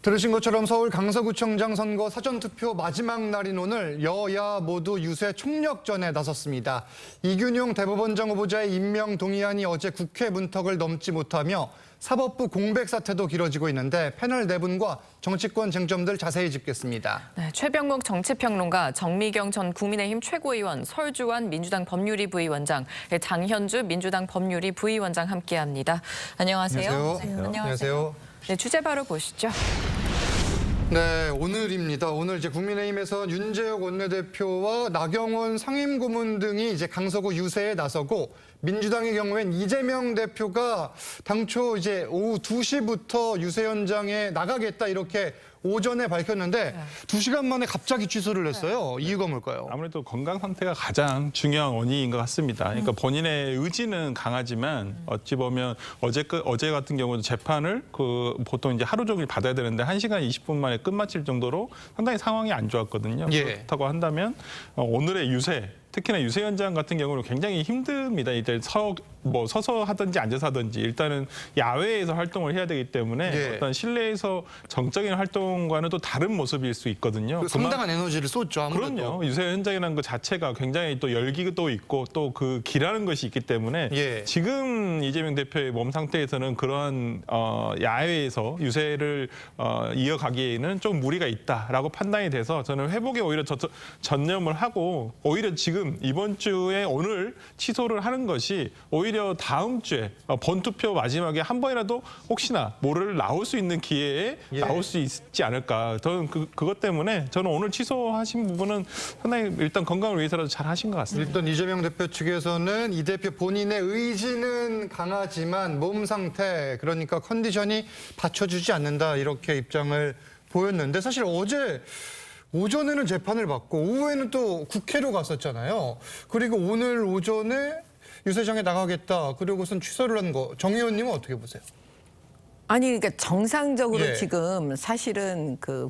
들으신 것처럼 서울 강서구청장 선거 사전투표 마지막 날인 오늘 여야 모두 유세 총력전에 나섰습니다. 이균용 대법원장 후보자의 임명 동의안이 어제 국회 문턱을 넘지 못하며 사법부 공백 사태도 길어지고 있는데 패널 네 분과 정치권 쟁점들 자세히 짚겠습니다. 네, 최병목 정치평론가, 정미경 전 국민의힘 최고위원, 설주환 민주당 법률위 부위원장, 장현주 민주당 법률위 부위원장 함께합니다. 안녕하세요. 안녕하세요. 네, 안녕하세요. 네, 주제 바로 보시죠. 네, 오늘입니다. 오늘 이제 국민의힘에서 윤재혁 원내대표와 나경원 상임고문 등이 이제 강서구 유세에 나서고, 민주당의 경우엔 이재명 대표가 당초 이제 오후 2시부터 유세 현장에 나가겠다 이렇게 오전에 밝혔는데 2시간 만에 갑자기 취소를 했어요. 이유가 뭘까요? 아무래도 건강 상태가 가장 중요한 원인인 것 같습니다. 그러니까 본인의 의지는 강하지만 어찌 보면 어제 같은 경우는 재판을 보통 이제 하루 종일 받아야 되는데 1시간 20분 만에 끝마칠 정도로 상당히 상황이 안 좋았거든요. 예. 그렇다고 한다면 오늘의 유세, 특히나 유세 현장 같은 경우는 굉장히 힘듭니다. 이제 서서 하든지 앉아서 하든지 일단은 야외에서 활동을 해야 되기 때문에 예. 어떤 실내에서 정적인 활동과는 또 다른 모습일 수 있거든요. 그 상당한 에너지를 쏟죠. 아무래도. 그럼요. 유세 현장이라는 것 자체가 굉장히 또 열기도 있고 또 그 기라는 것이 있기 때문에 예. 지금 이재명 대표의 몸 상태에서는 그러한 야외에서 유세를 이어가기에는 좀 무리가 있다라고 판단이 돼서 저는 회복에 오히려 전념을 하고 오히려 지금 이번 주에 오늘 취소를 하는 것이 오히려 다음 주에 본투표 마지막에 한 번이라도 혹시나 모를 나올 수 있는 기회에 예. 나올 수 있지 않을까. 저는 그것 때문에 저는 오늘 취소하신 부분은 상당히 일단 건강을 위해서라도 잘 하신 것 같습니다. 일단 이재명 대표 측에서는 이 대표 본인의 의지는 강하지만 몸 상태, 그러니까 컨디션이 받쳐주지 않는다 이렇게 입장을 보였는데, 사실 어제 오전에는 재판을 받고 오후에는 또 국회로 갔었잖아요. 그리고 오늘 오전에 유세장에 나가겠다 그러고선 취소를 한 거, 정 의원님은 어떻게 보세요? 아니, 그러니까 정상적으로 예. 지금 사실은 그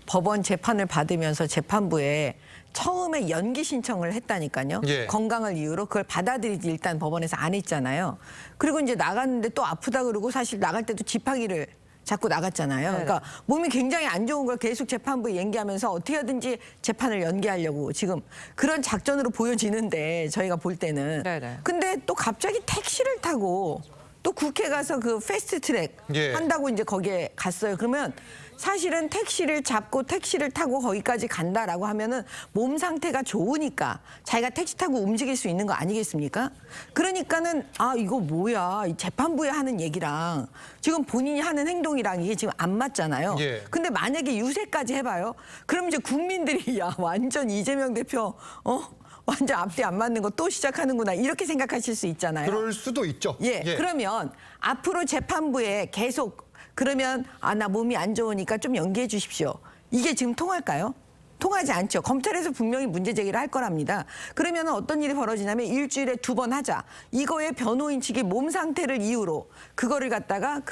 법원 재판을 받으면서 재판부에 처음에 연기 신청을 했다니까요. 예. 건강을 이유로 그걸 받아들이지 일단 법원에서 안 했잖아요. 그리고 이제 나갔는데 또 아프다 그러고 사실 나갈 때도 지팡이를 자꾸 나갔잖아요. 그러니까 몸이 굉장히 안 좋은 걸 계속 재판부에 연기하면서 어떻게 하든지 재판을 연기하려고 지금 그런 작전으로 보여지는데, 저희가 볼 때는. 네네. 근데 또 갑자기 택시를 타고 또 국회 가서 그 패스트 트랙 예. 한다고 이제 거기에 갔어요. 그러면 사실은 택시를 잡고 택시를 타고 거기까지 간다라고 하면은 몸 상태가 좋으니까 자기가 택시 타고 움직일 수 있는 거 아니겠습니까? 그러니까는 이거 뭐야, 이 재판부에 하는 얘기랑 지금 본인이 하는 행동이랑 이게 지금 안 맞잖아요. 예. 근데 만약에 유세까지 해봐요. 그럼 이제 국민들이 야, 완전 이재명 대표 완전 앞뒤 안 맞는 거 또 시작하는구나 이렇게 생각하실 수 있잖아요. 그럴 수도 있죠. 예, 그러면 앞으로 재판부에 계속 그러면 나 몸이 안 좋으니까 좀 연기해 주십시오. 이게 지금 통할까요? 통하지 않죠. 검찰에서 분명히 문제 제기를 할 거랍니다. 그러면 어떤 일이 벌어지냐면 일주일에 2번 하자. 이거에 변호인 측이 몸 상태를 이유로 그거를 갖다가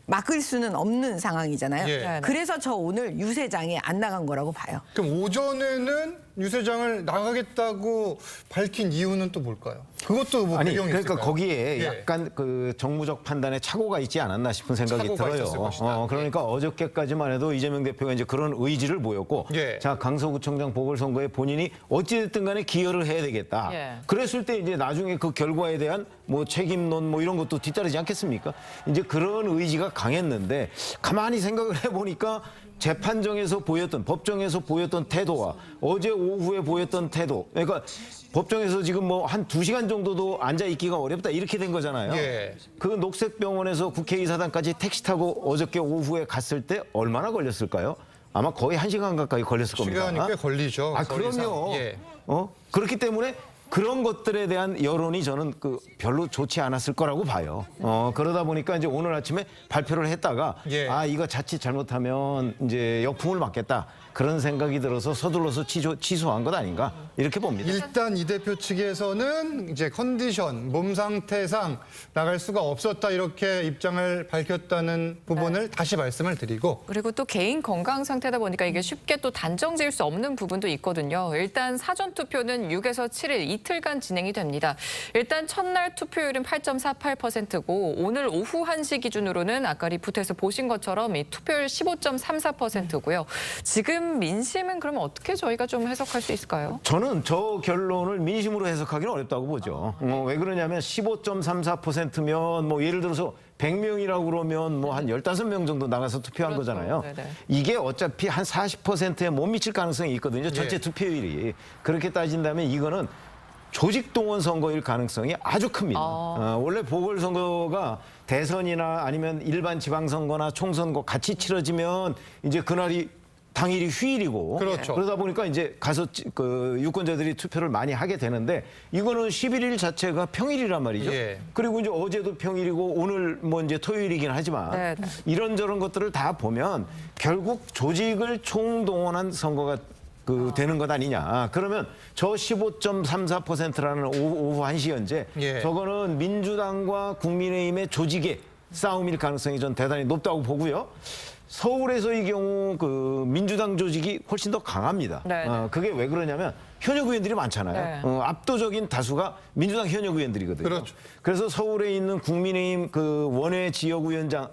막을 수는 없는 상황이잖아요. 예. 그래서 저 오늘 유세장에 안 나간 거라고 봐요. 그럼 오전에는 유세장을 나가겠다고 밝힌 이유는 또 뭘까요? 그것도 뭐 아니, 배경이 그러니까 있을까요? 거기에 예. 약간 그 정무적 판단에 착오가 있지 않았나 싶은 생각이 착오가 있었을 들어요. 것이다. 그러니까 어저께까지만 해도 이재명 대표가 이제 그런 의지를 보였고, 예. 자, 강서구청장 보궐선거에 본인이 어찌됐든 간에 기여를 해야 되겠다. 예. 그랬을 때 이제 나중에 그 결과에 대한 뭐 책임론 뭐 이런 것도 뒤따르지 않겠습니까? 이제 그런 의지가 강했는데 가만히 생각을 해보니까 재판정에서 보였던, 법정에서 보였던 태도와 어제 오후에 보였던 태도, 그러니까 법정에서 지금 뭐 한 2시간 정도도 앉아있기가 어렵다 이렇게 된 거잖아요. 예. 그 녹색병원에서 국회의사당까지 택시 타고 어저께 오후에 갔을 때 얼마나 걸렸을까요? 아마 거의 1시간 가까이 걸렸을 겁니다. 시간이 꽤 걸리죠. 거리상. 그럼요. 예. 그렇기 때문에 그런 것들에 대한 여론이 저는 별로 좋지 않았을 거라고 봐요. 그러다 보니까 이제 오늘 아침에 발표를 했다가 예. 이거 자칫 잘못하면 이제 역풍을 맞겠다. 그런 생각이 들어서 서둘러서 취소한 것 아닌가 이렇게 봅니다. 일단 이 대표 측에서는 이제 컨디션, 몸 상태상 나갈 수가 없었다 이렇게 입장을 밝혔다는 부분을 다시 말씀을 드리고, 그리고 또 개인 건강 상태다 보니까 이게 쉽게 또 단정 지을 수 없는 부분도 있거든요. 일단 사전투표는 6에서 7일 이틀간 진행이 됩니다. 일단 첫날 투표율은 8.48%고 오늘 오후 1시 기준으로는 아까 리포트에서 보신 것처럼 이 투표율 15.34%고요. 지금 민심은 그러면 어떻게 저희가 좀 해석할 수 있을까요? 저는 저 결론을 민심으로 해석하기는 어렵다고 보죠. 왜 그러냐면 15.34%면 뭐 예를 들어서 100명이라고 그러면 뭐 한 15명 정도 나가서 투표한 그렇죠. 거잖아요. 네네. 이게 어차피 한 40%에 못 미칠 가능성이 있거든요. 전체 예. 투표율이. 그렇게 따진다면 이거는 조직 동원 선거일 가능성이 아주 큽니다. 원래 보궐선거가 대선이나 아니면 일반 지방선거나 총선거 같이 치러지면 이제 그날이 당일이 휴일이고 그렇죠. 그러다 보니까 이제 가서 그 유권자들이 투표를 많이 하게 되는데 이거는 11일 자체가 평일이란 말이죠. 예. 그리고 이제 어제도 평일이고 오늘 뭐 이제 토요일이긴 하지만 네. 이런저런 것들을 다 보면 결국 조직을 총동원한 선거가 되는 것 아니냐. 그러면 저 15.34%라는 오후 1시 현재 예. 저거는 민주당과 국민의힘의 조직의 싸움일 가능성이 전 대단히 높다고 보고요. 서울에서의 경우 그 민주당 조직이 훨씬 더 강합니다. 네. 그게 왜 그러냐면 현역 의원들이 많잖아요. 네. 압도적인 다수가 민주당 현역 의원들이거든요. 그렇죠. 그래서 서울에 있는 국민의힘 그 원외 지역위원장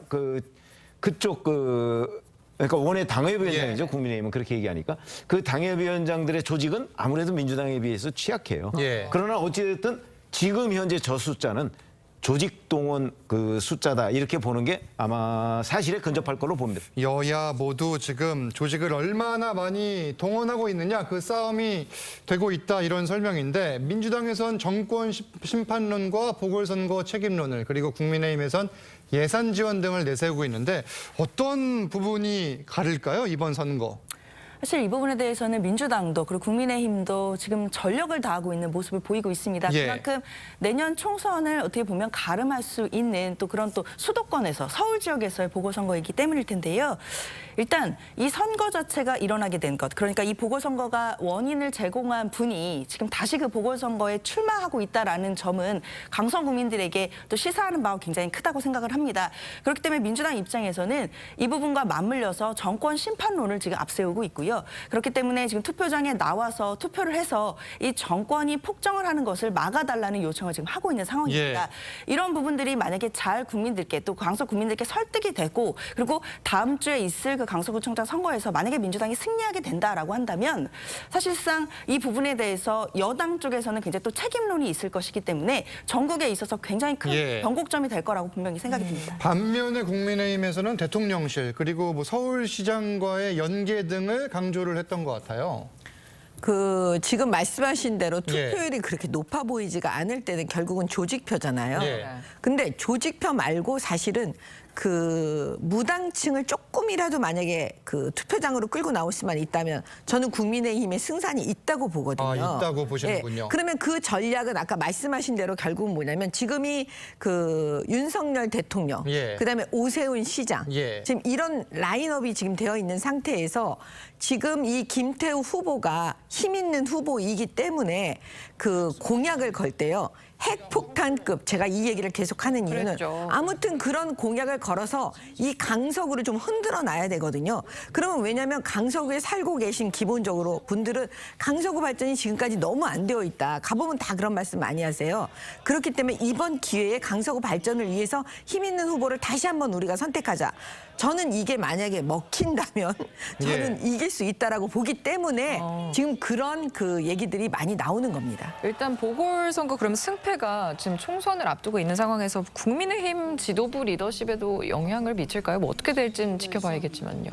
그쪽 그러니까 원외 당협위원장이죠. 예. 국민의힘은 그렇게 얘기하니까 그 당협위원장들의 조직은 아무래도 민주당에 비해서 취약해요. 예. 그러나 어찌됐든 지금 현재 저 숫자는 조직 동원 그 숫자다 이렇게 보는 게 아마 사실에 근접할 걸로 봅니다. 여야 모두 지금 조직을 얼마나 많이 동원하고 있느냐 그 싸움이 되고 있다 이런 설명인데 민주당에선 정권 심판론과 보궐선거 책임론을 그리고 국민의힘에선 예산 지원 등을 내세우고 있는데 어떤 부분이 다를까요 이번 선거? 사실 이 부분에 대해서는 민주당도 그리고 국민의힘도 지금 전력을 다하고 있는 모습을 보이고 있습니다. 예. 그만큼 내년 총선을 어떻게 보면 가름할 수 있는 또 그런 또 수도권에서 서울 지역에서의 보궐선거이기 때문일 텐데요. 일단 이 선거 자체가 일어나게 된 것, 그러니까 이 보궐선거가 원인을 제공한 분이 지금 다시 그 보궐선거에 출마하고 있다라는 점은 강성 국민들에게 또 시사하는 바가 굉장히 크다고 생각을 합니다. 그렇기 때문에 민주당 입장에서는 이 부분과 맞물려서 정권 심판론을 지금 앞세우고 있고요. 그렇기 때문에 지금 투표장에 나와서 투표를 해서 이 정권이 폭정을 하는 것을 막아달라는 요청을 지금 하고 있는 상황입니다. 예. 이런 부분들이 만약에 잘 국민들께 또 강서 국민들께 설득이 되고 그리고 다음 주에 있을 그 강서구청장 선거에서 만약에 민주당이 승리하게 된다라고 한다면 사실상 이 부분에 대해서 여당 쪽에서는 굉장히 또 책임론이 있을 것이기 때문에 전국에 있어서 굉장히 큰 예. 변곡점이 될 거라고 분명히 생각이 듭니다. 반면에 국민의힘에서는 대통령실 그리고 뭐 서울시장과의 연계 등을 강조를 했던 것 같아요. 그 지금 말씀하신 대로 예. 투표율이 그렇게 높아 보이지가 않을 때는 결국은 조직표잖아요. 예. 근데 조직표 말고 사실은 그 무당층을 조금이라도 만약에 그 투표장으로 끌고 나올 수만 있다면 저는 국민의힘의 승산이 있다고 보거든요. 아, 있다고 보시는군요. 예. 그러면 그 전략은 아까 말씀하신 대로 결국은 뭐냐면 지금이 그 윤석열 대통령, 예. 그다음에 오세훈 시장, 예. 지금 이런 라인업이 지금 되어 있는 상태에서 지금 이 김태우 후보가 힘 있는 후보이기 때문에 그 공약을 걸 때요. 핵폭탄급, 제가 이 얘기를 계속하는 이유는 그랬죠. 아무튼 그런 공약을 걸어서 이 강서구를 좀 흔들어 놔야 되거든요. 그러면 왜냐하면 강서구에 살고 계신 기본적으로 분들은 강서구 발전이 지금까지 너무 안 되어 있다. 가보면 다 그런 말씀 많이 하세요. 그렇기 때문에 이번 기회에 강서구 발전을 위해서 힘 있는 후보를 다시 한번 우리가 선택하자. 저는 이게 만약에 먹힌다면 저는 이길 수 있다라고 보기 때문에 지금 그런 그 얘기들이 많이 나오는 겁니다. 일단 보궐선거 그럼 승패가 지금 총선을 앞두고 있는 상황에서 국민의힘 지도부 리더십에도 영향을 미칠까요? 뭐 어떻게 될지는 지켜봐야겠지만요.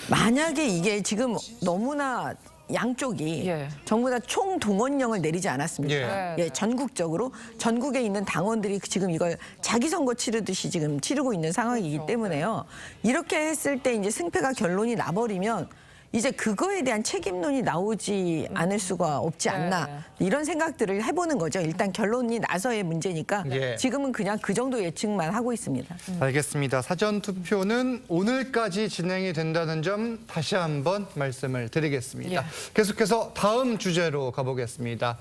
만약에 이게 지금 너무나 양쪽이 예. 전부 다 총동원령을 내리지 않았습니까? 예. 예, 전국적으로 전국에 있는 당원들이 지금 이걸 자기 선거 치르듯이 지금 치르고 있는 상황이기 그렇죠. 때문에요. 이렇게 했을 때 이제 승패가 결론이 나버리면 이제 그거에 대한 책임론이 나오지 않을 수가 없지 않나 이런 생각들을 해보는 거죠. 일단 결론이 나서의 문제니까 예. 지금은 그냥 그 정도 예측만 하고 있습니다. 알겠습니다. 사전 투표는 오늘까지 진행이 된다는 점 다시 한번 말씀을 드리겠습니다. 예. 계속해서 다음 주제로 가보겠습니다.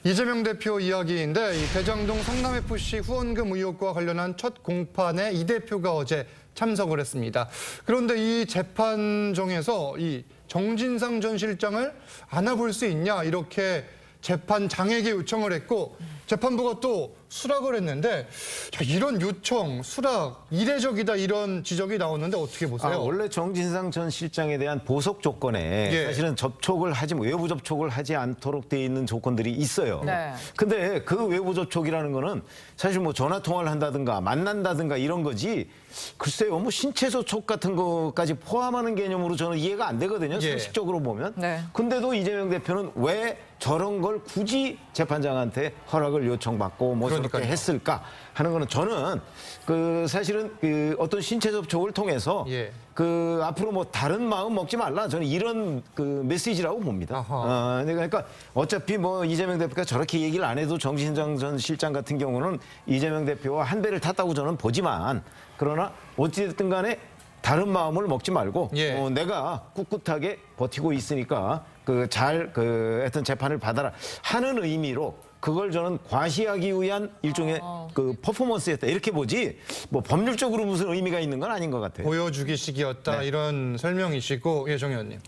이재명 대표 이야기인데 이 대장동 성남FC 후원금 의혹과 관련한 첫 공판에 이 대표가 어제 참석을 했습니다. 그런데 이 재판정에서 이 정진상 전 실장을 안아볼 수 있냐 이렇게 재판장에게 요청을 했고 재판부가 또 수락을 했는데 자, 이런 요청, 수락 이례적이다 이런 지적이 나오는데 어떻게 보세요? 원래 정진상 전 실장에 대한 보석 조건에 예. 사실은 접촉을 하지 외부 접촉을 하지 않도록 돼 있는 조건들이 있어요. 네. 근데 그 외부 접촉이라는 거는 사실 뭐 전화 통화를 한다든가 만난다든가 이런 거지. 글쎄요, 뭐 신체 접촉 같은 거까지 포함하는 개념으로 저는 이해가 안 되거든요. 예. 상식적으로 보면. 네. 근데도 이재명 대표는 왜 저런 걸 굳이 재판장한테 허락을 요청받고 뭐 저렇게 그러니까요. 했을까 하는 거는 저는 그 사실은 그 어떤 신체 접촉을 통해서 예. 그 앞으로 뭐 다른 마음 먹지 말라 저는 이런 그 메시지라고 봅니다. 아하. 그러니까 어차피 뭐 이재명 대표가 저렇게 얘기를 안 해도 정진상 전 실장 같은 경우는 이재명 대표와 한 배를 탔다고 저는 보지만 그러나 어찌됐든 간에 다른 마음을 먹지 말고 예. 내가 꿋꿋하게 버티고 있으니까 하여튼 재판을 받아라 하는 의미로 그걸 저는 과시하기 위한 일종의 그 퍼포먼스였다 이렇게 보지 뭐 법률적으로 무슨 의미가 있는 건 아닌 것 같아요. 보여주기식이었다 이런 설명이시고 예, 정 의원님.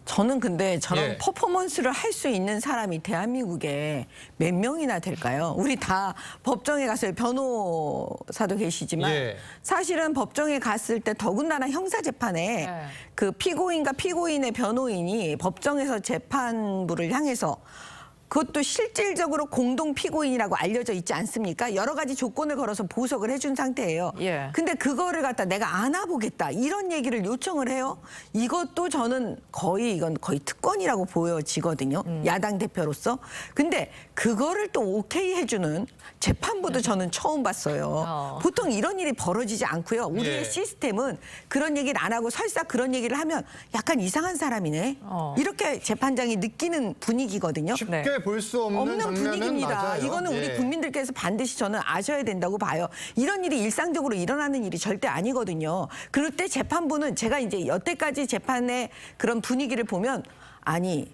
저는 근데 저런 예. 퍼포먼스를 할 수 있는 사람이 대한민국에 몇 명이나 될까요? 우리 다 법정에 갔어요. 변호사도 계시지만 예. 사실은 법정에 갔을 때 더군다나 형사재판에 네. 그 피고인과 피고인의 변호인이 법정에서 재판부를 향해서 그것도 실질적으로 공동 피고인이라고 알려져 있지 않습니까? 여러 가지 조건을 걸어서 보석을 해준 상태예요. 예. 근데 그거를 갖다 내가 안아보겠다 이런 얘기를 요청을 해요. 이것도 저는 이건 거의 특권이라고 보여지거든요. 야당 대표로서. 근데 그거를 또 오케이 해주는 재판부도 저는 처음 봤어요. 보통 이런 일이 벌어지지 않고요. 우리의 예. 시스템은 그런 얘기를 안 하고 설사 그런 얘기를 하면 약간 이상한 사람이네. 이렇게 재판장이 느끼는 분위기거든요. 쉽게 볼 수 없는 장면은 분위기입니다. 맞아요. 이거는 우리 예. 국민들께서 반드시 저는 아셔야 된다고 봐요. 이런 일이 일상적으로 일어나는 일이 절대 아니거든요. 그럴 때 재판부는 제가 이제 여태까지 재판의 그런 분위기를 보면 아니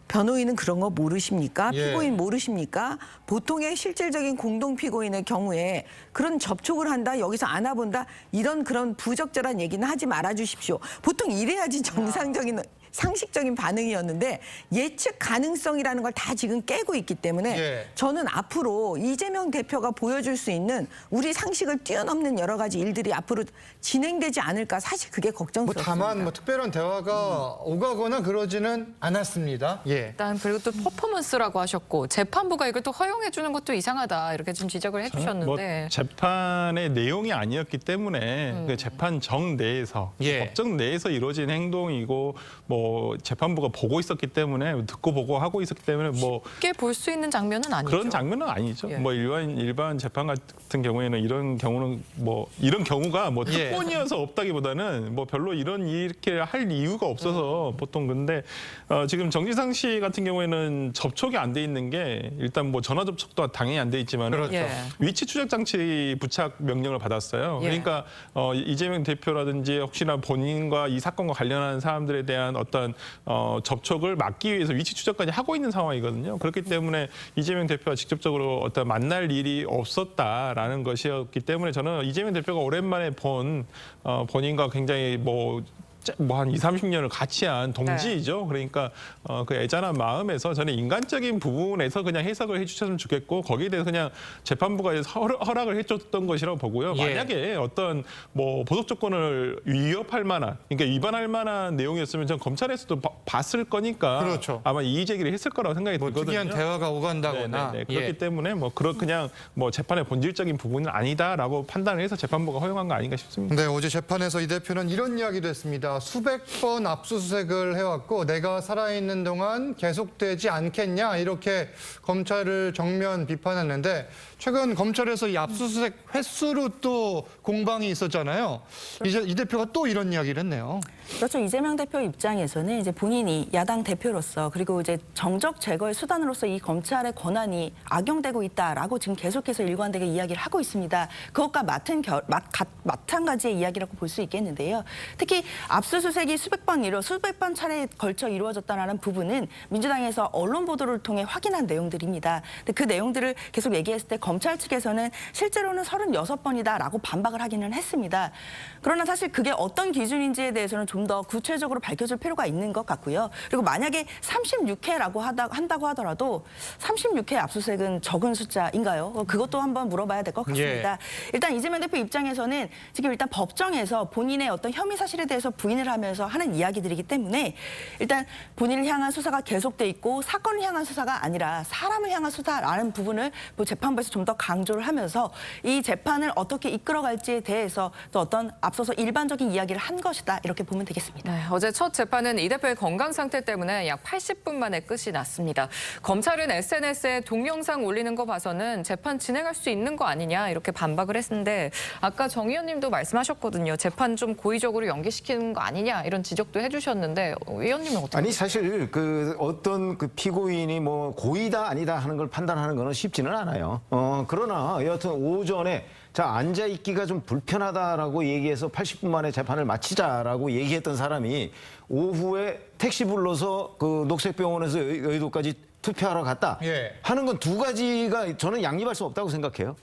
변호인은 그런 거 모르십니까? 예. 피고인 모르십니까? 보통의 실질적인 공동 피고인의 경우에 그런 접촉을 한다, 여기서 안아본다 이런 그런 부적절한 얘기는 하지 말아 주십시오. 보통 이래야지 정상적인 상식적인 반응이었는데 예측 가능성이라는 걸 다 지금 깨고 있기 때문에 예. 저는 앞으로 이재명 대표가 보여줄 수 있는 우리 상식을 뛰어넘는 여러 가지 일들이 앞으로 진행되지 않을까 사실 그게 뭐 걱정스럽습니다. 다만 뭐 특별한 대화가 오가거나 그러지는 않았습니다. 예. 일단 그리고 또 퍼포먼스라고 하셨고 재판부가 이걸 또 허용해 주는 것도 이상하다 이렇게 좀 지적을 뭐 해주셨는데 재판의 내용이 아니었기 때문에 그 재판정 내에서 예. 법정 내에서 이루어진 행동이고 뭐 재판부가 보고 있었기 때문에 듣고 보고 하고 있었기 때문에 뭐 쉽게 볼 수 있는 장면은 아니죠. 그런 장면은 아니죠. 예. 뭐 일반 재판 같은 경우에는 이런 경우가 뭐 예. 특권이어서 없다기보다는 뭐 별로 이렇게 할 이유가 없어서 보통 근데 지금 정진상 씨 같은 경우에는 접촉이 안 돼 있는 게 일단 뭐 전화 접촉도 당연히 안 돼 있지만 그렇죠. 예. 위치 추적 장치 부착 명령을 받았어요. 예. 그러니까 이재명 대표라든지 혹시나 본인과 이 사건과 관련한 사람들에 대한 어떤 접촉을 막기 위해서 위치 추적까지 하고 있는 상황이거든요. 그렇기 때문에 이재명 대표가 직접적으로 어떤 만날 일이 없었다라는 것이었기 때문에 저는 이재명 대표가 오랜만에 본인과 굉장히 한 20, 30년을 같이 한 동지이죠. 그러니까 그 애잔한 마음에서 저는 인간적인 부분에서 그냥 해석을 해주셨으면 좋겠고 거기에 대해서 그냥 재판부가 허락을 해줬던 것이라고 보고요. 예. 만약에 어떤 뭐 보석 조건을 위협할 만한, 그러니까 위반할 만한 내용이었으면 전 검찰에서도 봤을 거니까 그렇죠. 아마 이의 제기를 했을 거라고 생각이 뭐 들거든요. 특이한 대화가 오간다거나 네네네. 예. 그렇기 때문에 그냥 재판의 본질적인 부분은 아니다라고 판단을 해서 재판부가 허용한 거 아닌가 싶습니다. 네, 어제 재판에서 이 대표는 이런 이야기도 했습니다. 수백 번 압수수색을 해왔고 내가 살아있는 동안 계속되지 않겠냐 이렇게 검찰을 정면 비판했는데 최근 검찰에서 이 압수수색 횟수로 또 공방이 있었잖아요. 이제 이 대표가 또 이런 이야기를 했네요. 그렇죠. 이재명 대표 입장에서는 이제 본인이 야당 대표로서 그리고 이제 정적 제거의 수단으로서 이 검찰의 권한이 악용되고 있다라고 지금 계속해서 일관되게 이야기를 하고 있습니다. 그것과 마찬가지의 이야기라고 볼 수 있겠는데요. 특히 압수수색이 수백 번 차례에 걸쳐 이루어졌다는 부분은 민주당에서 언론 보도를 통해 확인한 내용들입니다. 근데 그 내용들을 계속 얘기했을 때 검찰 측에서는 실제로는 36번이다라고 반박을 반박을 하기는 했습니다. 그러나 사실 그게 어떤 기준인지에 대해서는 좀 더 구체적으로 밝혀줄 필요가 있는 것 같고요. 그리고 만약에 36회라고 한다고 하더라도 36회 압수수색은 적은 숫자인가요? 그것도 한번 물어봐야 될 것 같습니다. 일단 이재명 대표 입장에서는 지금 일단 법정에서 본인의 어떤 혐의 사실에 대해서 부인을 하면서 하는 이야기들이기 때문에 일단 본인을 향한 수사가 계속돼 있고 사건을 향한 수사가 아니라 사람을 향한 수사라는 부분을 뭐 재판부에서 좀 더 강조를 하면서 이 재판을 어떻게 이끌어갈지에 대해서 또 어떤 앞서서 일반적인 이야기를 한 것이다 이렇게 보면 되겠습니다. 네, 어제 첫 재판은 이 대표의 건강 상태 때문에 약 80분 만에 끝이 났습니다. 검찰은 SNS에 동영상 올리는 거 봐서는 재판 진행할 수 있는 거 아니냐 이렇게 반박을 했는데 아까 정 의원님도 말씀하셨거든요. 재판 좀 고의적으로 연기시키는 거 아니냐 이런 지적도 해주셨는데 의원님은 어떻게? 아니 사실 그 어떤 그 피고인이 뭐 고의다 아니다 하는 걸 판단하는 거는 쉽지는 않아요. 그러나 여하튼 오전에 자 앉아 있기가 좀 불편하다라고 얘기해서 80분 만에 재판을 마치자라고 얘기했던 사람이 오후에 택시 불러서 그 녹색병원에서 여의도까지 투표하러 갔다 하는 건 두 가지가 저는 양립할 수 없다고 생각해요.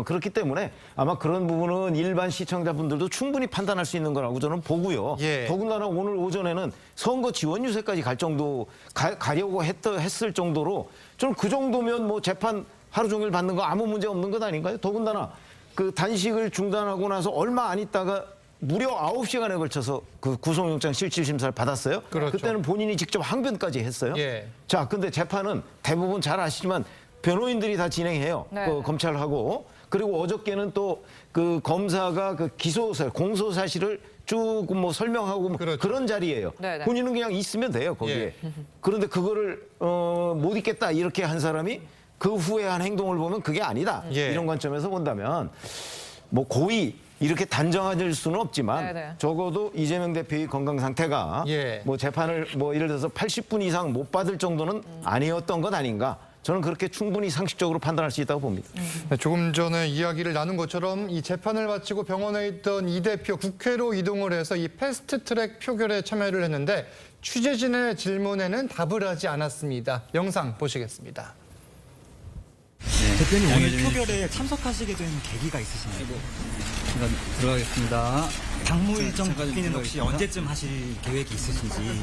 그렇기 때문에 아마 그런 부분은 일반 시청자분들도 충분히 판단할 수 있는 거라고 저는 보고요. 더군다나 오늘 오전에는 선거 지원 유세까지 갈 정도 가려고 했을 정도로 저는 그 정도면 뭐 재판 하루 종일 받는 거 아무 문제 없는 것 아닌가요? 더군다나 그 단식을 중단하고 나서 얼마 안 있다가 무려 9시간에 걸쳐서 그 구속영장 실질심사를 받았어요. 그렇죠. 그때는 본인이 직접 항변까지 했어요. 자, 근데 재판은 대부분 잘 아시지만 변호인들이 다 진행해요. 네. 그 검찰하고. 그리고 어저께는 또 그 검사가 그 공소 사실을 쭉 뭐 설명하고 뭐 그렇죠. 그런 자리예요. 네네. 본인은 그냥 있으면 돼요, 거기에. 그런데 그거를 못 있겠다 이렇게 한 사람이 그 후에 한 행동을 보면 그게 아니다. 이런 관점에서 본다면 뭐 고의 이렇게 단정할 수는 없지만 네네. 적어도 이재명 대표의 건강 상태가 뭐 재판을 뭐 예를 들어서 80분 이상 못 받을 정도는 아니었던 것 아닌가. 저는 그렇게 충분히 상식적으로 판단할 수 있다고 봅니다. 네, 조금 전에 이야기를 나눈 것처럼 이 재판을 마치고 병원에 있던 이 대표 국회로 이동을 해서 이 패스트트랙 표결에 참여를 했는데 취재진의 질문에는 답을 하지 않았습니다. 영상 보시겠습니다. 대표님 오늘 표결에 참석하시게 된 계기가 있으신가요? 잠깐 들어가겠습니다. 당무 일정 바뀌는 혹시 언제쯤 하실 계획이 있으신지?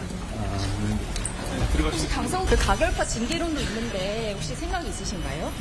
혹시 강성 그 가결파 징계론도 있는데 혹시 생각이 있으신가요?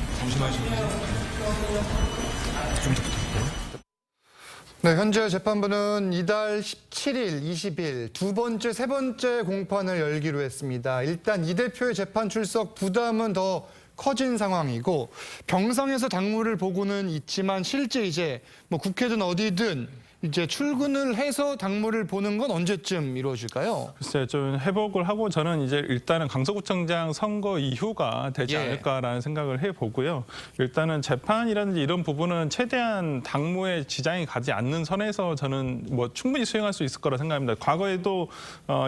네, 현재 재판부는 이달 17일, 20일 두 번째, 세 번째 공판을 열기로 했습니다. 일단 이 대표의 재판 출석 부담은 더 커진 상황이고 병상에서 당무를 보고는 있지만 실제 이제 뭐 국회든 어디든 이제 출근을 해서 당무를 보는 건 언제쯤 이루어질까요? 글쎄요, 좀 회복을 하고 저는 이제 일단은 강서구청장 선거 이후가 되지 않을까라는 생각을 해보고요. 일단은 재판이라든지 이런 부분은 최대한 당무에 지장이 가지 않는 선에서 저는 뭐 충분히 수행할 수 있을 거라 생각합니다. 과거에도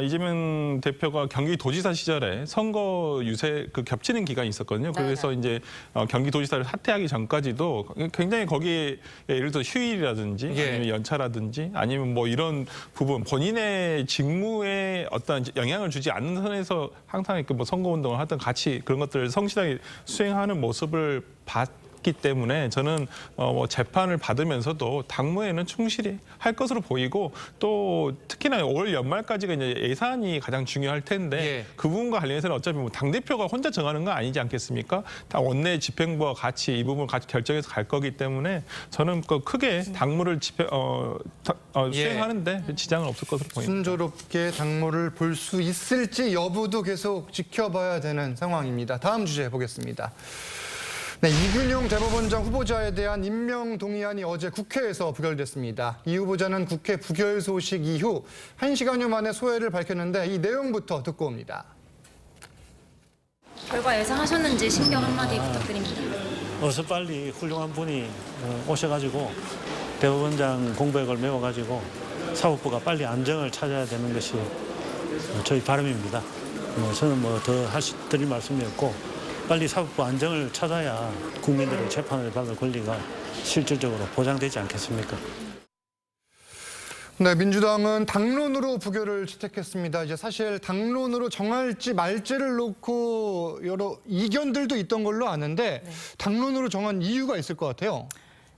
이재명 대표가 경기도지사 시절에 선거 유세 그 겹치는 기간이 있었거든요. 그래서 이제 경기도지사를 사퇴하기 전까지도 굉장히 거기에 예를 들어 휴일이라든지 아니면 연차라든지 아니면 뭐 이런 부분 본인의 직무에 어떤 영향을 주지 않는 선에서 항상 이렇게 뭐 선거운동을 하든 같이 그런 것들을 성실하게 수행하는 모습을 봤기 때문에 저는 뭐 재판을 받으면서도 당무에는 충실히 할 것으로 보이고 또 특히나 올 연말까지가 이제 예산이 가장 중요할 텐데 그 부분과 관련해서는 어차피 뭐 당대표가 혼자 정하는 건 아니지 않겠습니까? 다 원내 집행부와 같이 이 부분을 같이 결정해서 갈 거기 때문에 저는 크게 당무를 수행하는데 지장은 없을 것으로 보입니다. 순조롭게 당무를 볼 수 있을지 여부도 계속 지켜봐야 되는 상황입니다. 다음 주제 보겠습니다. 네, 이균용 대법원장 후보자에 대한 임명 동의안이 어제 국회에서 부결됐습니다. 이 후보자는 국회 부결 소식 이후 1시간여 만에 소회를 밝혔는데 이 내용부터 듣고 옵니다. 결과 예상하셨는지 신경 한마디 부탁드립니다. 어서 빨리 훌륭한 분이 오셔가지고 대법원장 공백을 메워가지고 사법부가 빨리 안정을 찾아야 되는 것이 저희 바람입니다. 저는 뭐 더 드릴 말씀이 없고 빨리 사법부 안정을 찾아야 국민들의 재판을 받을 권리가 실질적으로 보장되지 않겠습니까? 네, 민주당은 당론으로 부결을 채택했습니다. 이제 사실 당론으로 정할지 말지를 놓고 여러 이견들도 있던 걸로 아는데 당론으로 정한 이유가 있을 것 같아요.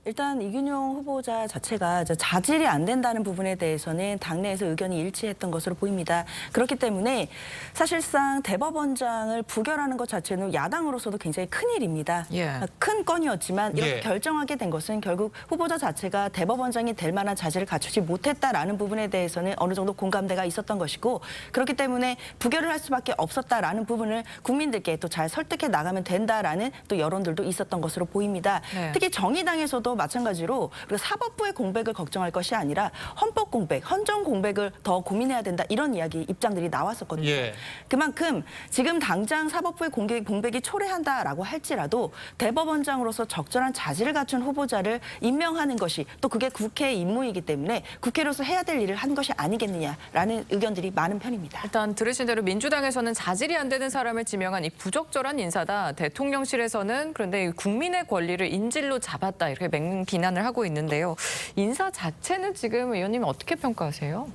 일단 이균용 후보자 자체가 이제 자질이 안 된다는 부분에 대해서는 당내에서 의견이 일치했던 것으로 보입니다. 그렇기 때문에 사실상 대법원장을 부결하는 것 자체는 야당으로서도 굉장히 큰 일입니다. 예. 큰 건이었지만 이렇게 예. 결정하게 된 것은 결국 후보자 자체가 대법원장이 될 만한 자질을 갖추지 못했다라는 부분에 대해서는 어느 정도 공감대가 있었던 것이고 그렇기 때문에 부결을 할 수밖에 없었다라는 부분을 국민들께 또 잘 설득해 나가면 된다라는 또 여론들도 있었던 것으로 보입니다. 네. 특히 정의당에서도 마찬가지로 우리가 사법부의 공백을 걱정할 것이 아니라 헌법 공백, 헌정 공백을 더 고민해야 된다 이런 이야기 입장들이 나왔었거든요. 예. 그만큼 지금 당장 사법부의 공백이 초래한다라고 할지라도 대법원장으로서 적절한 자질을 갖춘 후보자를 임명하는 것이 또 그게 국회의 임무이기 때문에 국회로서 해야 될 일을 한 것이 아니겠느냐라는 의견들이 많은 편입니다. 일단 들으신 대로 민주당에서는 자질이 안 되는 사람을 지명한 이 부적절한 인사다. 대통령실에서는 그런데 국민의 권리를 인질로 잡았다. 이렇게 맹 비난을 하고 있는데요. 인사 자체는 지금 의원님 어떻게 평가하세요?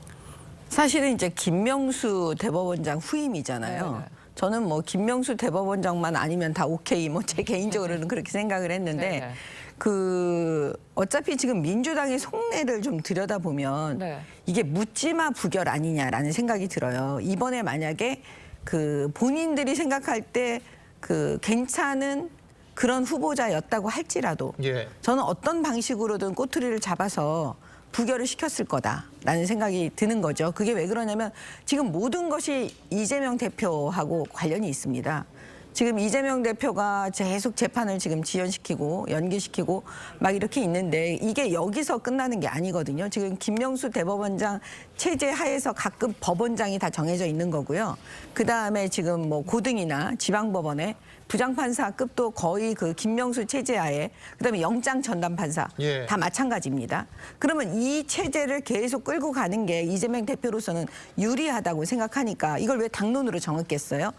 사실은 이제 김명수 대법원장 후임이잖아요. 네네. 저는 뭐 김명수 대법원장만 아니면 다 오케이. 뭐 제 개인적으로는 그렇게 생각을 했는데 네네. 어차피 지금 민주당의 속내를 좀 들여다보면 네. 이게 묻지마 부결 아니냐라는 생각이 들어요. 이번에 만약에 본인들이 생각할 때 괜찮은 그런 후보자였다고 할지라도 예. 저는 어떤 방식으로든 꼬투리를 잡아서 부결을 시켰을 거다라는 생각이 드는 거죠. 그게 왜 그러냐면 지금 모든 것이 이재명 대표하고 관련이 있습니다. 지금 이재명 대표가 계속 재판을 지금 지연시키고 연기시키고 막 이렇게 있는데 이게 여기서 끝나는 게 아니거든요. 지금 김명수 대법원장 체제 하에서 각급 법원장이 다 정해져 있는 거고요. 그다음에 지금 뭐 고등이나 지방법원에 부장판사급도 거의 김명수 체제 하에 그다음에 영장 전담 판사 예. 다 마찬가지입니다. 그러면 이 체제를 계속 끌고 가는 게 이재명 대표로서는 유리하다고 생각하니까 이걸 왜 당론으로 정했겠어요?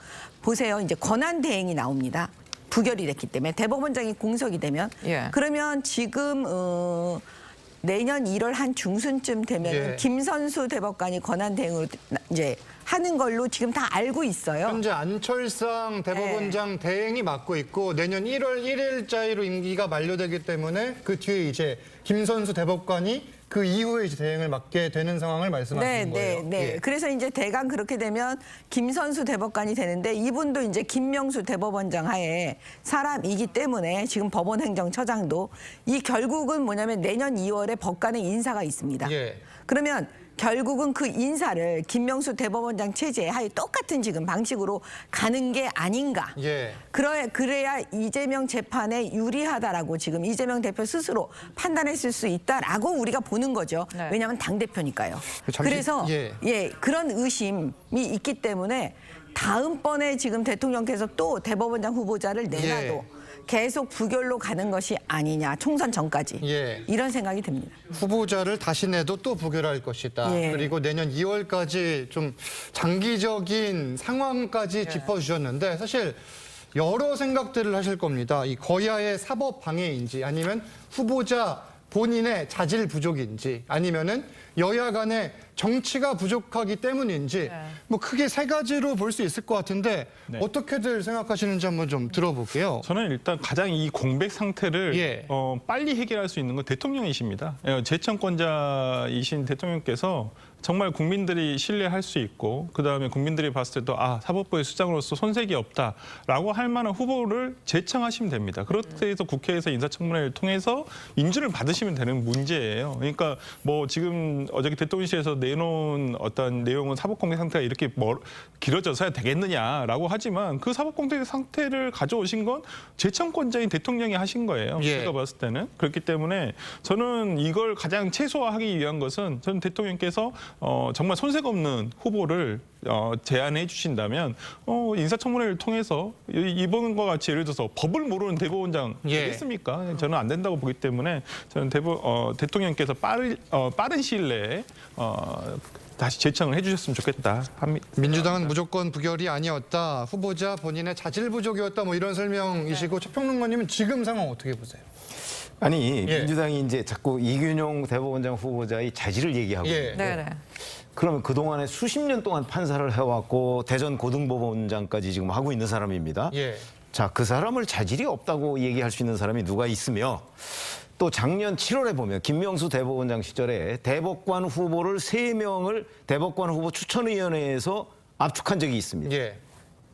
보세요. 이제 권한 대행이 나옵니다. 부결이 됐기 때문에 대법원장이 공석이 되면 예. 그러면 지금 내년 1월 한 중순쯤 되면 예. 김선수 대법관이 권한 대행으로 이제 하는 걸로 지금 다 알고 있어요. 현재 안철상 대법원장 대행이 맡고 있고 내년 1월 1일자로 임기가 만료되기 때문에 그 뒤에 이제 김선수 대법관이 그 이후에 이제 대행을 맡게 되는 상황을 말씀하시는 거예요. 네. 예. 그래서 이제 대강 그렇게 되면 김선수 대법관이 되는데 이분도 이제 김명수 대법원장 하에 사람이기 때문에 지금 법원행정처장도 이 결국은 뭐냐면 내년 2월에 법관의 인사가 있습니다. 예. 그러면 결국은 그 인사를 김명수 대법원장 체제에 하에 똑같은 지금 방식으로 가는 게 아닌가. 예. 그래야 이재명 재판에 유리하다라고 지금 이재명 대표 스스로 판단했을 수 있다라고 우리가 보는 거죠. 네. 왜냐하면 당대표니까요. 잠시- 그래서 예. 그런 의심이 있기 때문에 다음번에 지금 대통령께서 또 대법원장 후보자를 내놔도 예. 계속 부결로 가는 것이 아니냐. 총선 전까지. 예. 이런 생각이 듭니다. 후보자를 다시 내도 또 부결할 것이다. 예. 그리고 내년 2월까지 좀 장기적인 상황까지 짚어주셨는데 사실 여러 생각들을 하실 겁니다. 이 거야의 사법 방해인지 아니면 후보자 본인의 자질 부족인지 아니면은 여야 간의 정치가 부족하기 때문인지 뭐 크게 세 가지로 볼 수 있을 것 같은데 네. 어떻게들 생각하시는지 한번 좀 들어볼게요. 저는 일단 가장 이 공백 상태를 예. 빨리 해결할 수 있는 건 대통령이십니다. 재청권자이신 대통령께서 정말 국민들이 신뢰할 수 있고 그다음에 국민들이 봤을 때도 사법부의 수장으로서 손색이 없다라고 할 만한 후보를 제청하시면 됩니다. 그렇게 해서 국회에서 인사청문회를 통해서 인준을 받으시면 되는 문제예요. 그러니까 뭐 지금 어저께 대통령실에서 내놓은 어떤 내용은 사법공백 상태가 이렇게 길어져서야 되겠느냐라고 하지만 그 사법공백 상태를 가져오신 건 재청권자인 대통령이 하신 거예요. 예. 제가 봤을 때는. 그렇기 때문에 저는 이걸 가장 최소화하기 위한 것은 저는 대통령께서 정말 손색 없는 후보를 제안해 주신다면 인사청문회를 통해서 이번과 같이 예를 들어서 법을 모르는 대법원장 예. 되겠습니까? 저는 안 된다고 보기 때문에 저는 대통령께서 빠른 시일 내에 다시 제청을 해주셨으면 좋겠다 합니다. 민주당은 무조건 부결이 아니었다. 후보자 본인의 자질 부족이었다. 뭐 이런 설명이시고 최평론가님은 지금 상황 어떻게 보세요? 아니 예. 민주당이 이제 자꾸 이균용 대법원장 후보자의 자질을 얘기하고 예. 있는데 네네. 그러면 그동안에 수십 년 동안 판사를 해왔고 대전 고등법원장까지 지금 하고 있는 사람입니다. 예. 자, 그 사람을 자질이 없다고 얘기할 수 있는 사람이 누가 있으며 또 작년 7월에 보면 김명수 대법원장 시절에 대법관 후보를 3명을 대법관 후보 추천위원회에서 압축한 적이 있습니다. 예.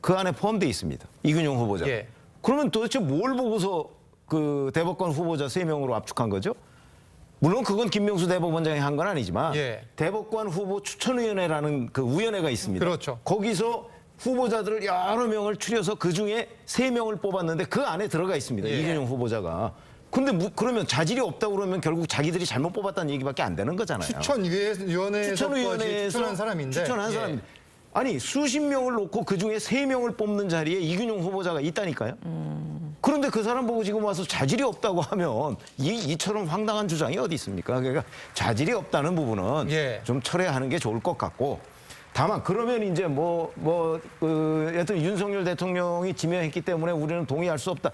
그 안에 포함되어 있습니다. 이균용 후보자. 예. 그러면 도대체 뭘 보고서 그 대법관 후보자 3명으로 압축한 거죠? 물론 그건 김명수 대법원장이 한 건 아니지만 예. 대법관 후보 추천위원회라는 그 위원회가 있습니다. 그렇죠. 거기서 후보자들을 여러 명을 추려서 그중에 3명을 뽑았는데 그 안에 들어가 있습니다. 예. 이균용 후보자가. 근데 그러면 자질이 없다고 그러면 결국 자기들이 잘못 뽑았다는 얘기밖에 안 되는 거잖아요. 추천위원회에서 추천한 사람인데. 추천한 사람인데. 아니 수십 명을 놓고 그중에 3명을 뽑는 자리에 이균용 후보자가 있다니까요. 그런데 그 사람 보고 지금 와서 자질이 없다고 하면 이처럼 황당한 주장이 어디 있습니까? 그러니까 자질이 없다는 부분은 예. 좀 철회하는 게 좋을 것 같고 다만 그러면 이제 여튼 윤석열 대통령이 지명했기 때문에 우리는 동의할 수 없다.